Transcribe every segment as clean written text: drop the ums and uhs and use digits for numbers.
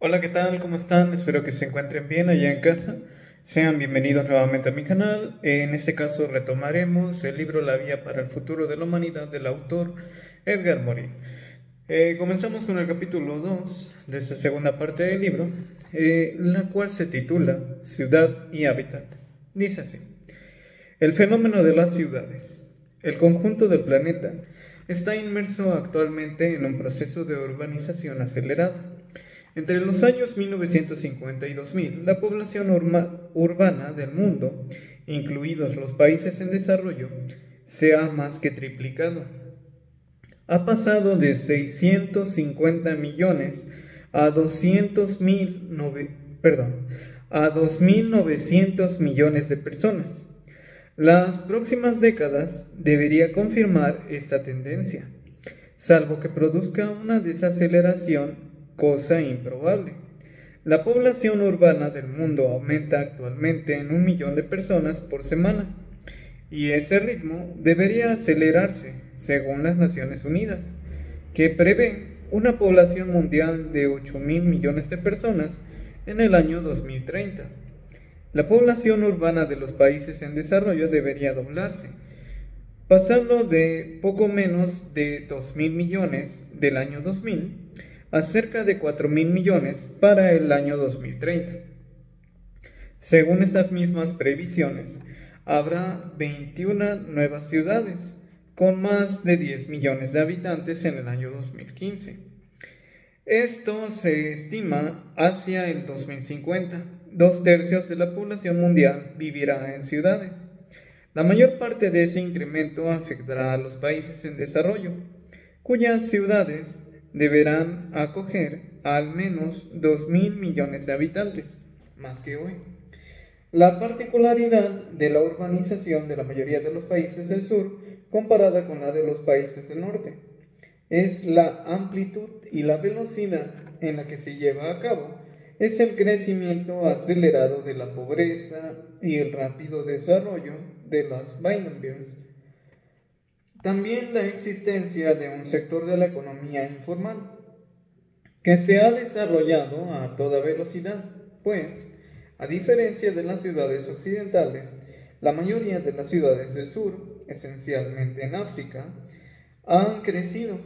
Hola, ¿qué tal? ¿Cómo están? Espero que se encuentren bien allá en casa. Sean bienvenidos nuevamente a mi canal. En este caso retomaremos el libro La Vía para el Futuro de la Humanidad del autor Edgar Morin. Comenzamos con el capítulo 2 de esta segunda parte del libro, la cual se titula Ciudad y Hábitat. Dice así: el fenómeno de las ciudades. El conjunto del planeta está inmerso actualmente en un proceso de urbanización acelerado. Entre los años 1950 y 2000, la población urbana del mundo, incluidos los países en desarrollo, se ha más que triplicado. Ha pasado de 650 millones a 2.900 millones de personas. Las próximas décadas debería confirmar esta tendencia, salvo que produzca una desaceleración, cosa improbable. La población urbana del mundo aumenta actualmente en 1 millón de personas por semana, y ese ritmo debería acelerarse según las Naciones Unidas, que prevé una población mundial de 8.000 millones de personas en el año 2030. La población urbana de los países en desarrollo debería doblarse, pasando de poco menos de 2.000 millones del año 2000 a cerca de 4.000 millones para el año 2030. Según estas mismas previsiones, habrá 21 nuevas ciudades con más de 10 millones de habitantes en el año 2015. Esto se estima hacia el 2050. 2/3 de la población mundial vivirá en ciudades. La mayor parte de ese incremento afectará a los países en desarrollo, cuyas ciudades deberán acoger a al menos 2.000 millones de habitantes, más que hoy. La particularidad de la urbanización de la mayoría de los países del sur, comparada con la de los países del norte, es la amplitud y la velocidad en la que se lleva a cabo. Es el crecimiento acelerado de la pobreza y el rápido desarrollo de las Bienenbiers. También la existencia de un sector de la economía informal, que se ha desarrollado a toda velocidad, pues, a diferencia de las ciudades occidentales, la mayoría de las ciudades del sur, esencialmente en África, han crecido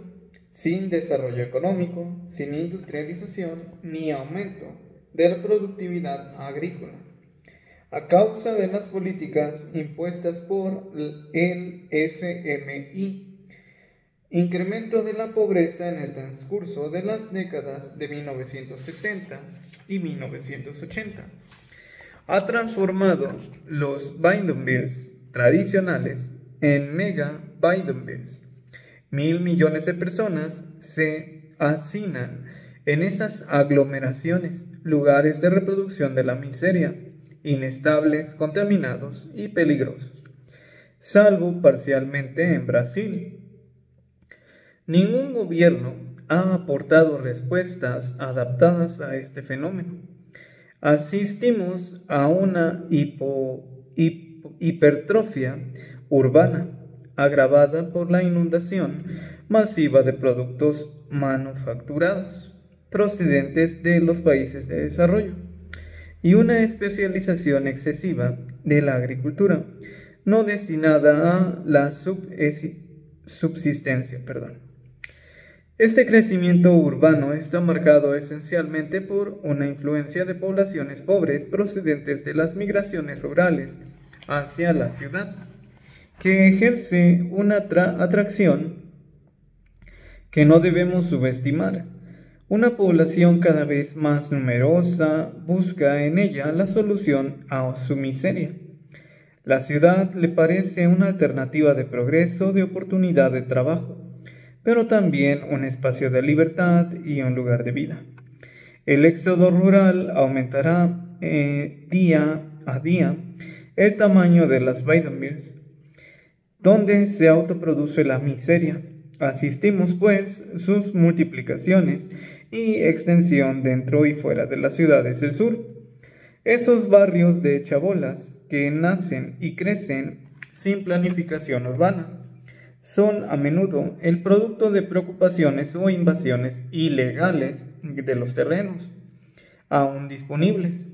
sin desarrollo económico, sin industrialización ni aumento de la productividad agrícola, a causa de las políticas impuestas por el FMI, incremento de la pobreza en el transcurso de las décadas de 1970 y 1980. Ha transformado los Bienenbiers tradicionales en mega Bienenbiers. 1.000 millones de personas se hacinan en esas aglomeraciones, lugares de reproducción de la miseria, inestables, contaminados y peligrosos, salvo parcialmente en Brasil. Ningún gobierno ha aportado respuestas adaptadas a este fenómeno. Asistimos a una hipertrofia urbana, agravada por la inundación masiva de productos manufacturados procedentes de los países de desarrollo y una especialización excesiva de la agricultura no destinada a la subsistencia. Este crecimiento urbano está marcado esencialmente por una influencia de poblaciones pobres procedentes de las migraciones rurales hacia la ciudad, que ejerce una atracción que no debemos subestimar. Una población cada vez más numerosa busca en ella la solución a su miseria. La ciudad le parece una alternativa de progreso, de oportunidad de trabajo, pero también un espacio de libertad y un lugar de vida. El éxodo rural aumentará día a día el tamaño de las Bienenbiers, donde se autoproduce la miseria. Asistimos, pues, sus multiplicaciones y extensión dentro y fuera de las ciudades del sur. Esos barrios de chabolas que nacen y crecen sin planificación urbana son a menudo el producto de preocupaciones o invasiones ilegales de los terrenos. aún disponibles.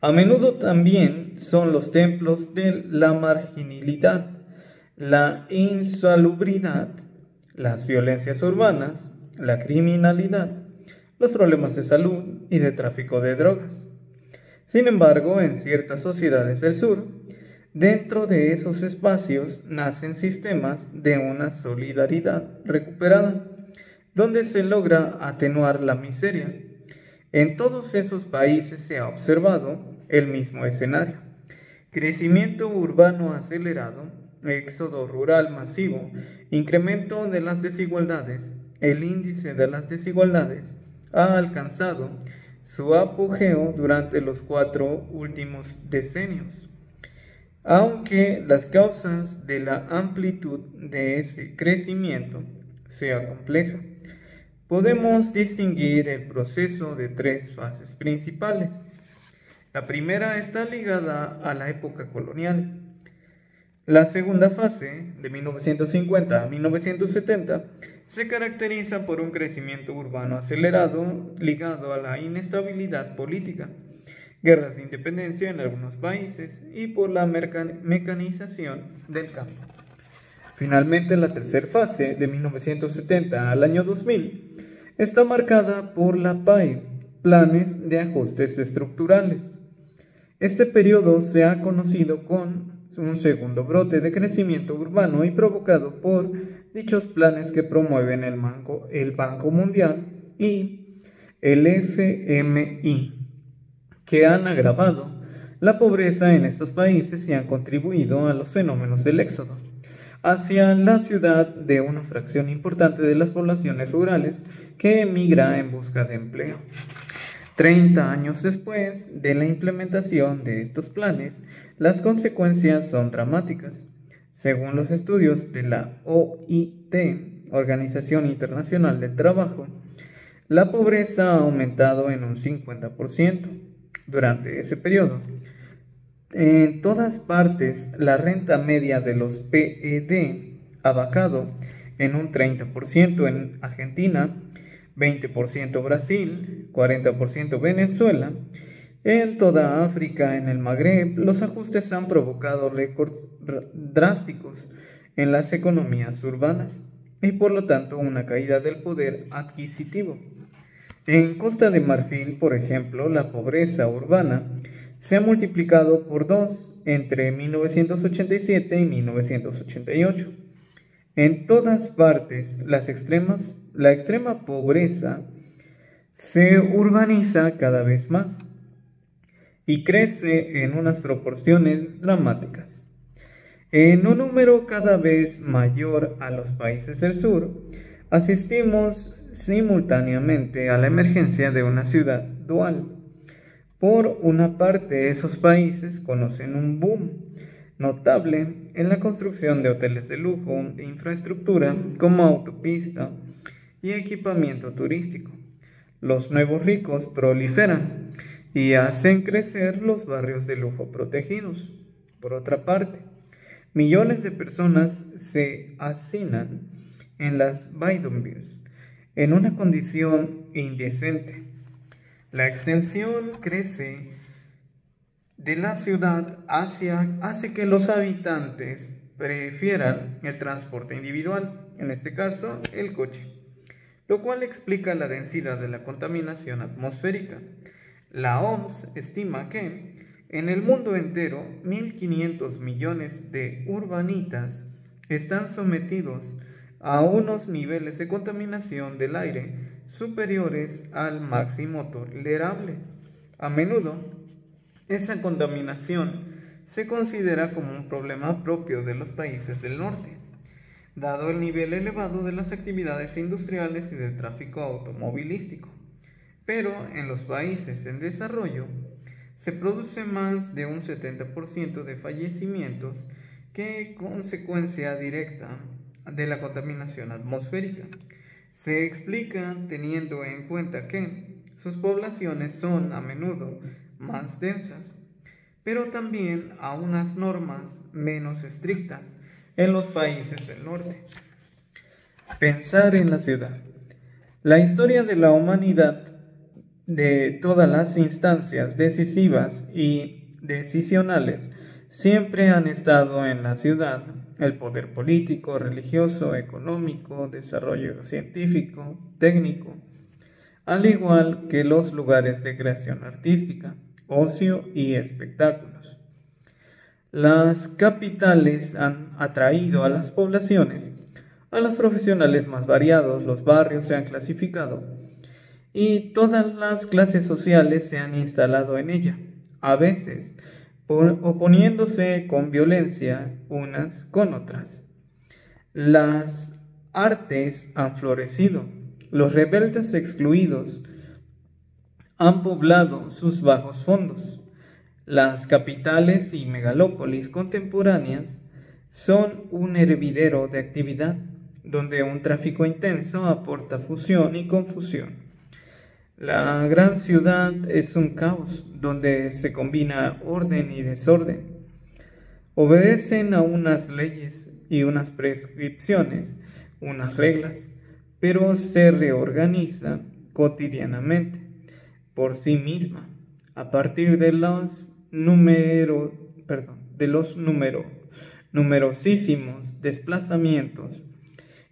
A menudo también son los templos de la marginalidad, la insalubridad, las violencias urbanas, la criminalidad, los problemas de salud y de tráfico de drogas. Sin embargo, en ciertas sociedades del sur, dentro de esos espacios nacen sistemas de una solidaridad recuperada, donde se logra atenuar la miseria. En todos esos países se ha observado el mismo escenario: crecimiento urbano acelerado, éxodo rural masivo, incremento de las desigualdades. El índice de las desigualdades ha alcanzado su apogeo durante los 4 últimos decenios. Aunque las causas de la amplitud de ese crecimiento sea compleja, podemos distinguir el proceso de 3 fases principales. La primera está ligada a la época colonial. La segunda fase, de 1950 a 1970, se caracteriza por un crecimiento urbano acelerado ligado a la inestabilidad política, guerras de independencia en algunos países y por la mecanización del campo. Finalmente, la tercera fase, de 1970 al año 2000, está marcada por la PAE, planes de ajustes estructurales. Este periodo se ha conocido con un segundo brote de crecimiento urbano y provocado por dichos planes que promueven el Banco Mundial y el FMI, que han agravado la pobreza en estos países y han contribuido a los fenómenos del éxodo hacia la ciudad de una fracción importante de las poblaciones rurales que emigra en busca de empleo. 30 años después de la implementación de estos planes, las consecuencias son dramáticas. Según los estudios de la OIT, Organización Internacional del Trabajo, la pobreza ha aumentado en un 50% durante ese periodo. En todas partes, la renta media de los PED ha bajado en un 30% en Argentina, 20% Brasil, 40% Venezuela. En toda África, en el Magreb, los ajustes han provocado récords drásticos en las economías urbanas y por lo tanto una caída del poder adquisitivo. En Costa de Marfil, por ejemplo, la pobreza urbana se ha multiplicado por 2 entre 1987 y 1988. En todas partes, la extrema pobreza se urbaniza cada vez más y crece en unas proporciones dramáticas. En un número cada vez mayor a los países del sur, asistimos simultáneamente a la emergencia de una ciudad dual. Por una parte, esos países conocen un boom notable en la construcción de hoteles de lujo, de infraestructura como autopista y equipamiento turístico. Los nuevos ricos proliferan y hacen crecer los barrios de lujo protegidos. Por otra parte, millones de personas se hacinan en las Bidonvilles en una condición indecente. La extensión crece de la ciudad hace que los habitantes prefieran el transporte individual, en este caso el coche, lo cual explica la densidad de la contaminación atmosférica. La OMS estima que en el mundo entero 1.500 millones de urbanitas están sometidos a unos niveles de contaminación del aire superiores al máximo tolerable. A menudo, esa contaminación se considera como un problema propio de los países del norte, dado el nivel elevado de las actividades industriales y del tráfico automovilístico. Pero en los países en desarrollo se produce más de un 70% de fallecimientos que consecuencia directa de la contaminación atmosférica. Se explica teniendo en cuenta que sus poblaciones son a menudo más densas, pero también a unas normas menos estrictas en los países del norte. Pensar en la ciudad. La historia de la humanidad de todas las instancias decisivas y decisionales siempre han estado en la ciudad: el poder político, religioso, económico, desarrollo científico, técnico, al igual que los lugares de creación artística, ocio y espectáculos. Las capitales han atraído a las poblaciones, a los profesionales más variados, los barrios se han clasificado y todas las clases sociales se han instalado en ella, a veces oponiéndose con violencia unas con otras. Las artes han florecido, los rebeldes excluidos han poblado sus bajos fondos. Las capitales y megalópolis contemporáneas son un hervidero de actividad, donde un tráfico intenso aporta fusión y confusión. La gran ciudad es un caos, donde se combina orden y desorden. Obedecen a unas leyes y unas prescripciones, unas reglas, pero se reorganiza cotidianamente por sí misma, a partir de los numerosísimos desplazamientos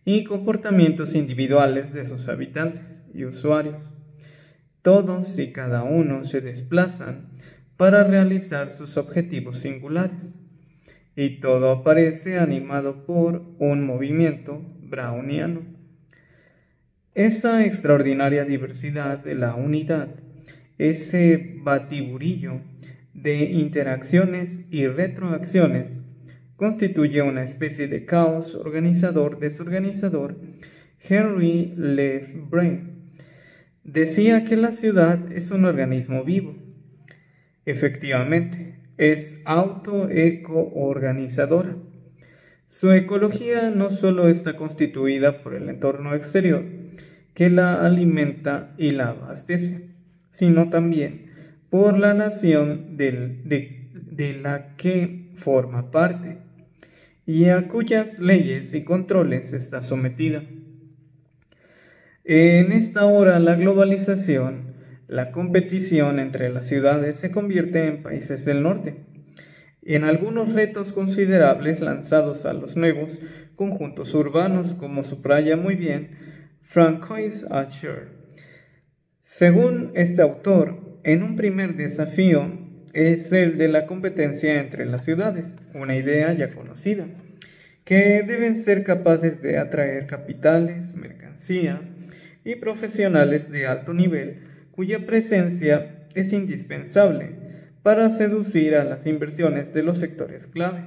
y comportamientos individuales de sus habitantes y usuarios. Todos y cada uno se desplazan para realizar sus objetivos singulares, y todo aparece animado por un movimiento browniano. Esa extraordinaria diversidad de la unidad, ese batiburrillo de interacciones y retroacciones, constituye una especie de caos organizador-desorganizador. Henry Lefebvre decía que la ciudad es un organismo vivo. Efectivamente, es auto-eco-organizadora. Su ecología no solo está constituida por el entorno exterior, que la alimenta y la abastece, sino también por la nación de la que forma parte, y a cuyas leyes y controles está sometida. En esta hora la globalización, la competición entre las ciudades se convierte en países del norte, y en algunos retos considerables lanzados a los nuevos conjuntos urbanos, como subraya muy bien Francois Archer. Según este autor, en un primer desafío es el de la competencia entre las ciudades, una idea ya conocida, que deben ser capaces de atraer capitales, mercancía y profesionales de alto nivel, cuya presencia es indispensable para seducir a las inversiones de los sectores clave.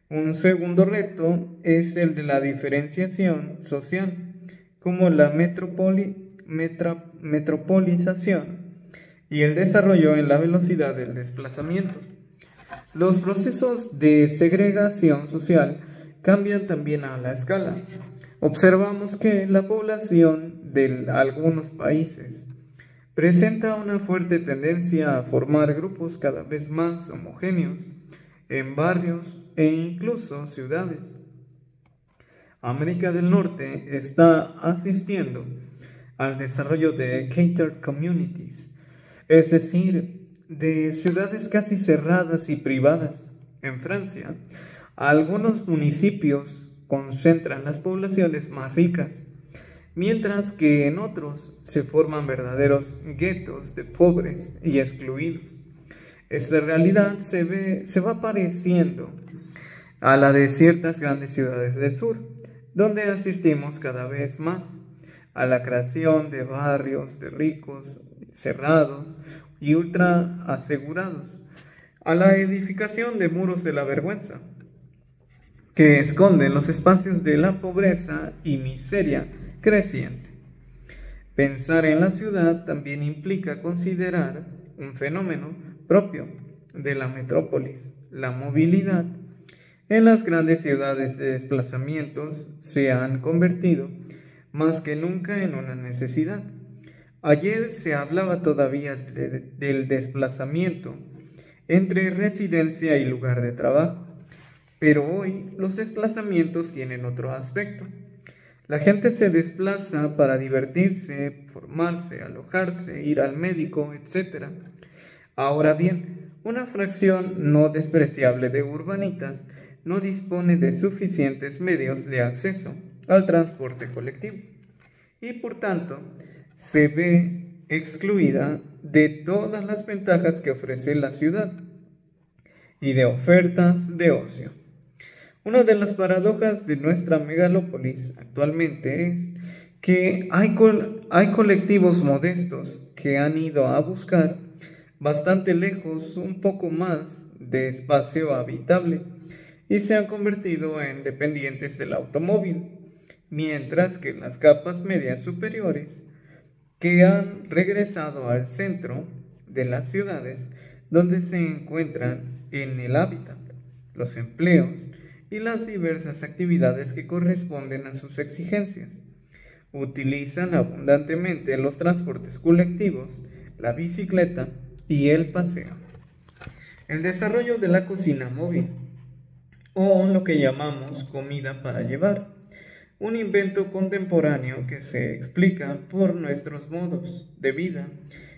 Un segundo reto es el de la diferenciación social, como la metropolización y el desarrollo en la velocidad del desplazamiento. Los procesos de segregación social cambian también a la escala. Observamos que la población de algunos países presenta una fuerte tendencia a formar grupos cada vez más homogéneos en barrios e incluso ciudades. América del Norte está asistiendo al desarrollo de catered communities, es decir, de ciudades casi cerradas y privadas. En Francia, algunos municipios concentran las poblaciones más ricas, mientras que en otros se forman verdaderos guetos de pobres y excluidos. Esta realidad se va pareciendo a la de ciertas grandes ciudades del sur, donde asistimos cada vez más a la creación de barrios de ricos, cerrados y ultra asegurados, a la edificación de muros de la vergüenza, que esconden los espacios de la pobreza y miseria creciente. Pensar en la ciudad también implica considerar un fenómeno propio de la metrópolis, la movilidad. En las grandes ciudades de desplazamientos se han convertido más que nunca en una necesidad. Ayer se hablaba todavía del desplazamiento entre residencia y lugar de trabajo, pero hoy los desplazamientos tienen otro aspecto. La gente se desplaza para divertirse, formarse, alojarse, ir al médico, etc. Ahora bien, una fracción no despreciable de urbanitas no dispone de suficientes medios de acceso al transporte colectivo y por tanto se ve excluida de todas las ventajas que ofrece la ciudad y de ofertas de ocio. Una de las paradojas de nuestra megalópolis actualmente es que hay colectivos modestos que han ido a buscar bastante lejos un poco más de espacio habitable y se han convertido en dependientes del automóvil, mientras que las capas medias superiores que han regresado al centro de las ciudades donde se encuentran en el hábitat, los empleos y las diversas actividades que corresponden a sus exigencias. Utilizan abundantemente los transportes colectivos, la bicicleta y el paseo. El desarrollo de la cocina móvil, o lo que llamamos comida para llevar, un invento contemporáneo que se explica por nuestros modos de vida,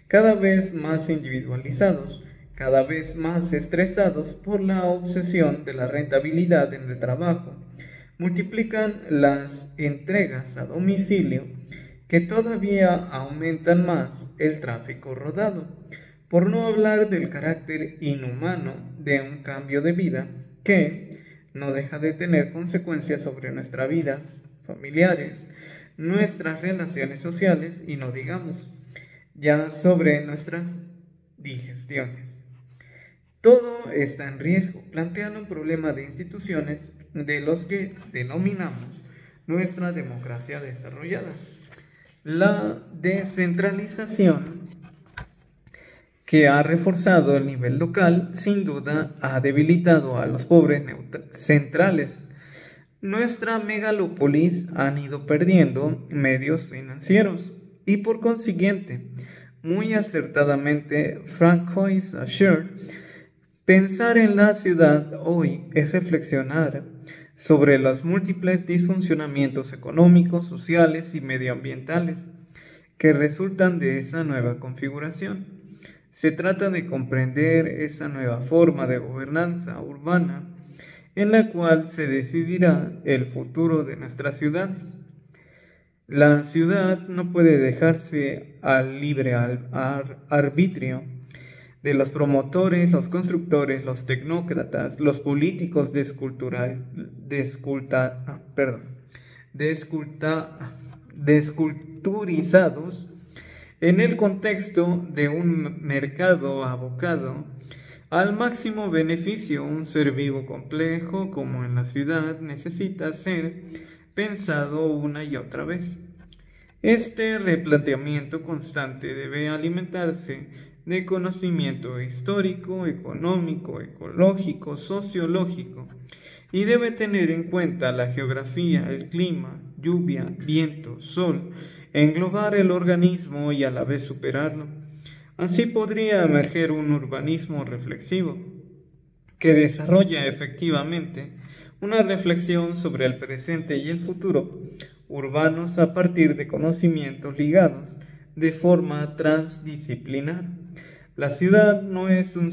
cada vez más individualizados, cada vez más estresados por la obsesión de la rentabilidad en el trabajo, multiplican las entregas a domicilio que todavía aumentan más el tráfico rodado, por no hablar del carácter inhumano de un cambio de vida que no deja de tener consecuencias sobre nuestras vidas familiares, nuestras relaciones sociales y no digamos ya sobre nuestras digestiones. Todo está en riesgo, planteando un problema de instituciones de los que denominamos nuestra democracia desarrollada. La descentralización que ha reforzado el nivel local, sin duda ha debilitado a los pobres centrales. Nuestra megalópolis han ido perdiendo medios financieros y por consiguiente, muy acertadamente, Francois Asher, pensar en la ciudad hoy es reflexionar sobre los múltiples disfuncionamientos económicos, sociales y medioambientales que resultan de esa nueva configuración. Se trata de comprender esa nueva forma de gobernanza urbana en la cual se decidirá el futuro de nuestras ciudades. La ciudad no puede dejarse al libre arbitrio de los promotores, los constructores, los tecnócratas, los políticos desculturizados en el contexto de un mercado abocado al máximo beneficio. Un ser vivo complejo como en la ciudad necesita ser pensado una y otra vez. Este replanteamiento constante debe alimentarse de conocimiento histórico, económico, ecológico, sociológico y debe tener en cuenta la geografía, el clima, lluvia, viento, sol, englobar el organismo y a la vez superarlo. Así podría emerger un urbanismo reflexivo que desarrolla efectivamente una reflexión sobre el presente y el futuro, urbanos a partir de conocimientos ligados de forma transdisciplinar. La ciudad no es una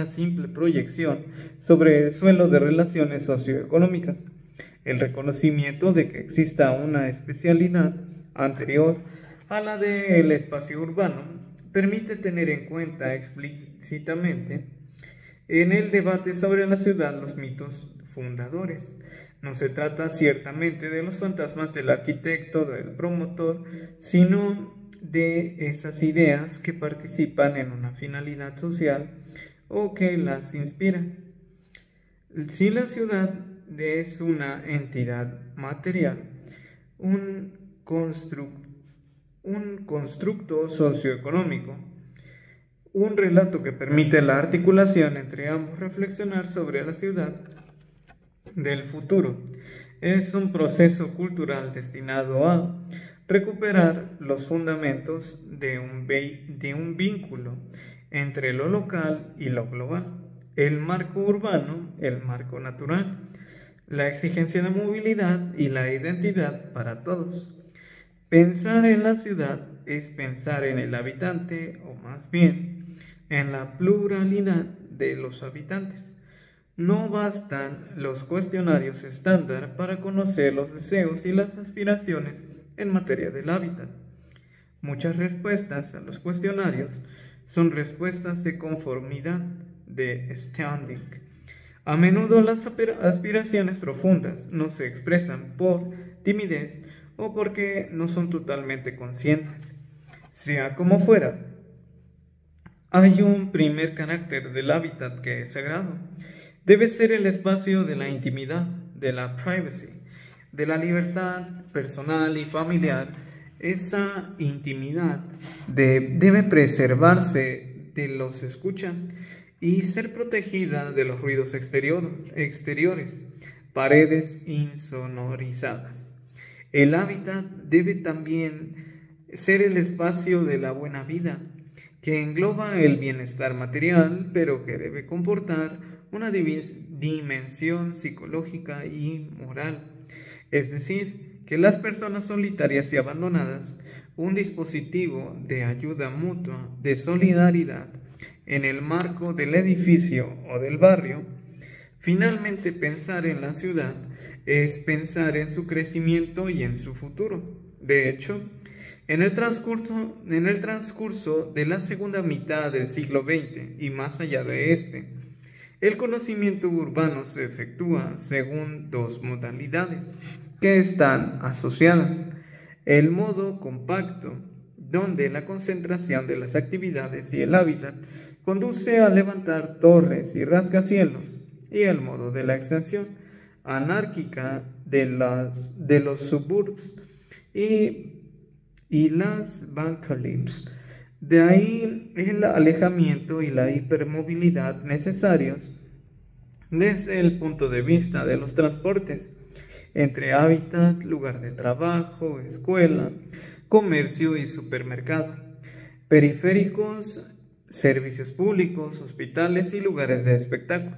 simple proyección sobre el suelo de relaciones socioeconómicas. El reconocimiento de que exista una especialidad anterior a la del espacio urbano permite tener en cuenta explícitamente en el debate sobre la ciudad los mitos fundadores. No se trata ciertamente de los fantasmas del arquitecto, del promotor, sino de esas ideas que participan en una finalidad social o que las inspiran. Si la ciudad es una entidad material, un constructo socioeconómico, un relato que permite la articulación entre ambos, reflexionar sobre la ciudad del futuro es un proceso cultural destinado a recuperar los fundamentos de un vínculo entre lo local y lo global, el marco urbano, el marco natural, la exigencia de movilidad y la identidad para todos. Pensar en la ciudad es pensar en el habitante, o más bien, en la pluralidad de los habitantes. No bastan los cuestionarios estándar para conocer los deseos y las aspiraciones en materia del hábitat. Muchas respuestas a los cuestionarios son respuestas de conformidad, de standing. A menudo las aspiraciones profundas no se expresan por timidez o porque no son totalmente conscientes. Sea como fuera, hay un primer carácter del hábitat que es sagrado. Debe ser el espacio de la intimidad, de la privacy, de la libertad personal y familiar. Esa intimidad debe preservarse de los escuchas y ser protegida de los ruidos exteriores, paredes insonorizadas. El hábitat debe también ser el espacio de la buena vida, que engloba el bienestar material, pero que debe comportar una dimensión psicológica y moral. Es decir, que las personas solitarias y abandonadas, un dispositivo de ayuda mutua, de solidaridad, en el marco del edificio o del barrio. Finalmente, pensar en la ciudad es pensar en su crecimiento y en su futuro. De hecho, en el transcurso de la segunda mitad del siglo XX y más allá de este, el conocimiento urbano se efectúa según dos modalidades que están asociadas. El modo compacto, donde la concentración de las actividades y el hábitat conduce a levantar torres y rascacielos, y el modo de la extensión anárquica de los suburbs y las bancalips. De ahí el alejamiento y la hipermovilidad necesarios desde el punto de vista de los transportes entre hábitat, lugar de trabajo, escuela, comercio y supermercado, periféricos, servicios públicos, hospitales y lugares de espectáculo.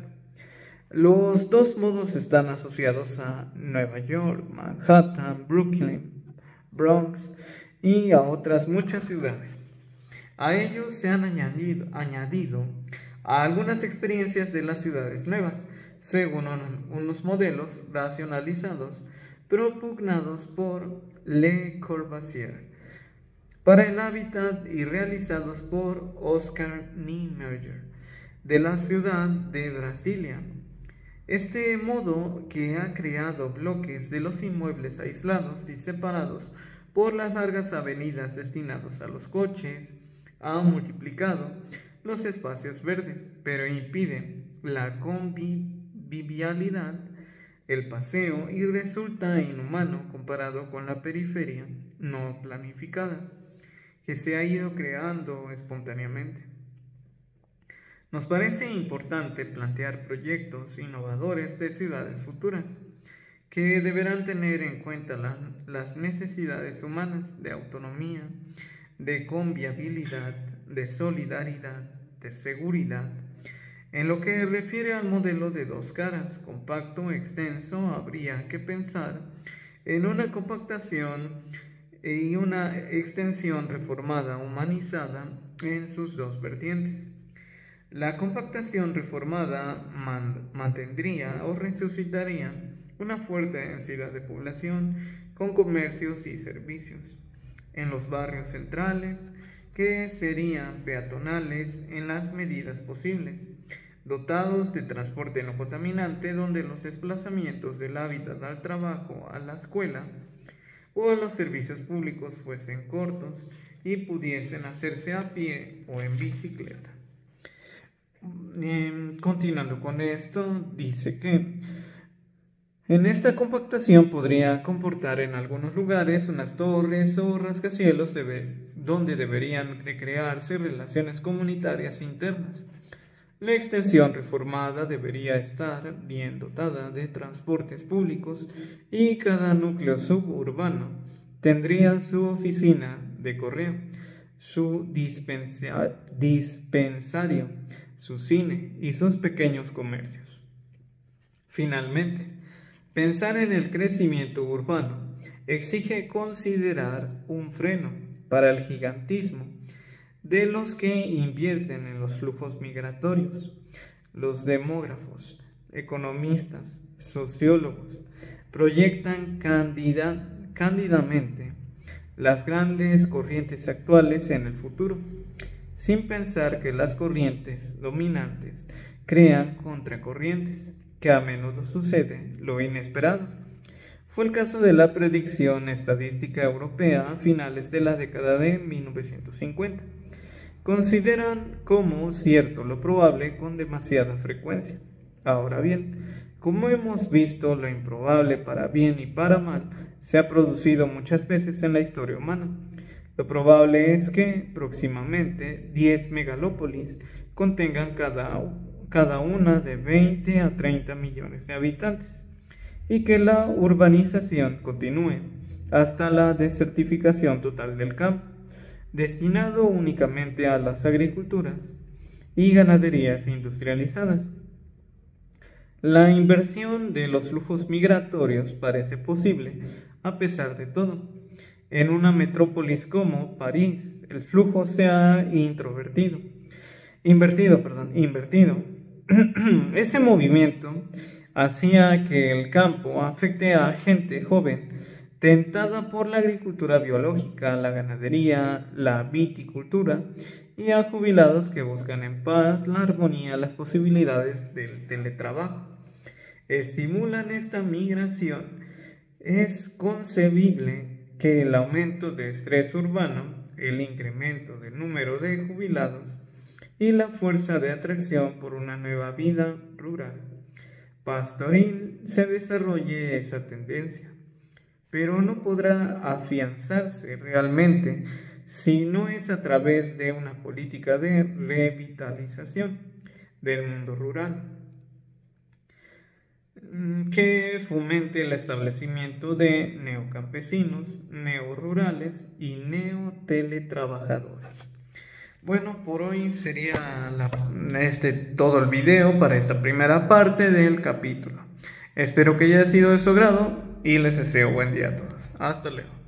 Los dos modos están asociados a Nueva York, Manhattan, Brooklyn, Bronx y a otras muchas ciudades. A ellos se han añadido a algunas experiencias de las ciudades nuevas, según unos modelos racionalizados propugnados por Le Corbusier para el hábitat y realizados por Oscar Niemeyer de la ciudad de Brasilia. Este modo, que ha creado bloques de los inmuebles aislados y separados por las largas avenidas destinadas a los coches, ha multiplicado los espacios verdes, pero impide la convivialidad, el paseo, y resulta inhumano comparado con la periferia no planificada, que se ha ido creando espontáneamente. Nos parece importante plantear proyectos innovadores de ciudades futuras, que deberán tener en cuenta las necesidades humanas de autonomía, de convivialidad, de solidaridad, de seguridad. En lo que refiere al modelo de dos caras, compacto e extenso, habría que pensar en una compactación y una extensión reformada, humanizada en sus dos vertientes. La compactación reformada mantendría o resucitaría una fuerte densidad de población con comercios y servicios en los barrios centrales, que serían peatonales en las medidas posibles, dotados de transporte no contaminante, donde los desplazamientos del hábitat al trabajo, a la escuela o a los servicios públicos fuesen cortos y pudiesen hacerse a pie o en bicicleta. Continuando con esto, dice que en esta compactación podría comportar en algunos lugares unas torres o rascacielos donde deberían de crearse relaciones comunitarias internas. La extensión reformada debería estar bien dotada de transportes públicos y cada núcleo suburbano tendría su oficina de correo, su dispensario, su cine y sus pequeños comercios. Finalmente, Pensar en el crecimiento urbano exige considerar un freno para el gigantismo de los que invierten en los flujos migratorios. Los demógrafos, economistas, sociólogos proyectan cándidamente las grandes corrientes actuales en el futuro, sin pensar que las corrientes dominantes crean contracorrientes, que a menudo sucede lo inesperado. Fue el caso de la predicción estadística europea a finales de la década de 1950. Consideran como cierto lo probable con demasiada frecuencia. Ahora bien, como hemos visto, lo improbable para bien y para mal se ha producido muchas veces en la historia humana. Lo probable es que próximamente 10 megalópolis contengan cada una de 20 a 30 millones de habitantes y que la urbanización continúe hasta la desertificación total del campo, destinado únicamente a las agriculturas y ganaderías industrializadas. La inversión de los flujos migratorios parece posible a pesar de todo. En una metrópolis como París, el flujo se ha invertido. Ese movimiento hacía que el campo afecte a gente joven tentada por la agricultura biológica, la ganadería, la viticultura, y a jubilados que buscan en paz la armonía, las posibilidades del teletrabajo. Estimulan esta migración. Es concebible que el aumento de estrés urbano, el incremento del número de jubilados y la fuerza de atracción por una nueva vida rural pastoril se desarrolle esa tendencia, pero no podrá afianzarse realmente si no es a través de una política de revitalización del mundo rural que fomente el establecimiento de neocampesinos, neorurales y neoteletrabajadores. Bueno, por hoy sería todo el video para esta primera parte del capítulo. Espero que haya sido de su agrado y les deseo buen día a todos. Hasta luego.